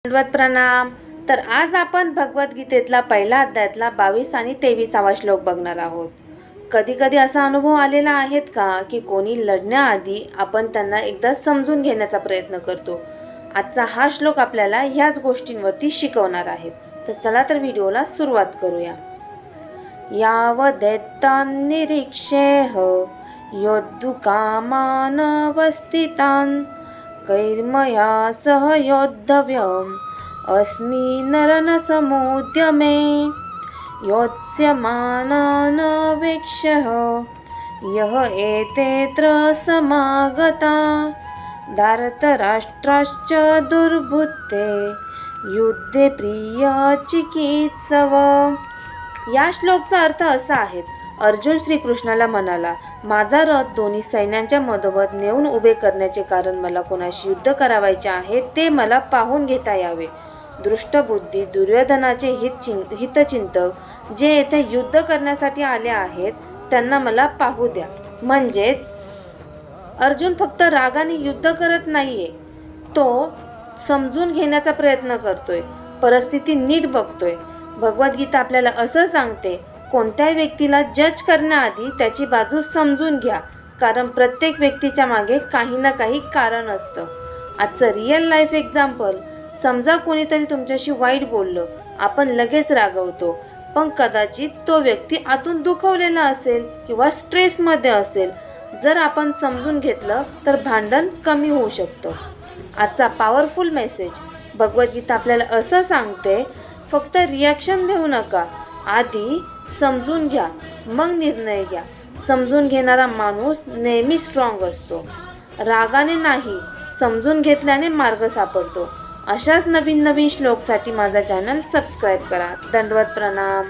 दंडवत प्रणाम। तर आज आपण भगवद्गीतेतला पहिला अध्यायातला 22 आणि 23वा श्लोक बघणार आहोत। कधी कधी असा अनुभव आलेला आहेत का की कोणी लढण्याआधी आपण त्यांना एकदा समजून घेण्याचा प्रयत्न करतो। आजचा हा श्लोक आपल्याला ह्याच गोष्टींवरती शिकवणार आहे। तर चला तर व्हिडिओला सुरुवात करूया। यावदेतान् निरीक्षेह योद्धुकामानवस्थितान् कैर्मया सह योद्धव्यम् अस्मि नरनसमुद्यमे योत्स्यमानानवेक्ष्यः यः एतेऽत्र समागता धार्तराष्ट्राश्च दुर्बुद्धे युद्धे प्रियचिकीत्सव। या श्लोकचा अर्थ असा आहे, अर्जुन श्रीकृष्णाला म्हणाला, माझा रथ दोन्ही सैन्यांच्या मधोमध नेऊन उभे करण्याचे कारण मला कोणाशी युद्ध करावायचे आहे ते मला पाहून घेता यावे। दृष्टबुद्धी दुर्योधनाचे हितचिंतक जे येथे युद्ध करण्यासाठी आले आहेत त्यांना मला पाहू द्या। म्हणजेच अर्जुन फक्त रागाने युद्ध करत नाहीये, तो समजून घेण्याचा प्रयत्न करतोय, परिस्थिती नीट बघतोय। भगवद्गीता आपल्याला असं सांगते, कोणत्याही व्यक्तीला जज करण्याआधी त्याची बाजू समजून घ्या, कारण प्रत्येक व्यक्तीच्या मागे काही ना काही कारण असतं। आजचं रिअल लाईफ एक्झाम्पल, समजा कोणीतरी तुमच्याशी वाईट बोललं, आपण लगेच रागवतो, पण कदाचित तो व्यक्ती आतून दुखवलेला असेल किंवा स्ट्रेसमध्ये असेल। जर आपण समजून घेतलं तर भांडण कमी होऊ शकतं। आजचा पॉवरफुल मेसेज, भगवद्गीता आपल्याला असं सांगते, फक्त रिॲक्शन देऊ नका, आधी समजून घ्या मग निर्णय घ्या। समजून घेणारा माणूस नेहमी स्ट्रॉंग असतो, रागाने नाही, समजून घेतल्याने मार्ग सापडतो। अशाच नवीन श्लोकसाठी माझा चॅनल सबस्क्राईब करा। दंडवत प्रणाम।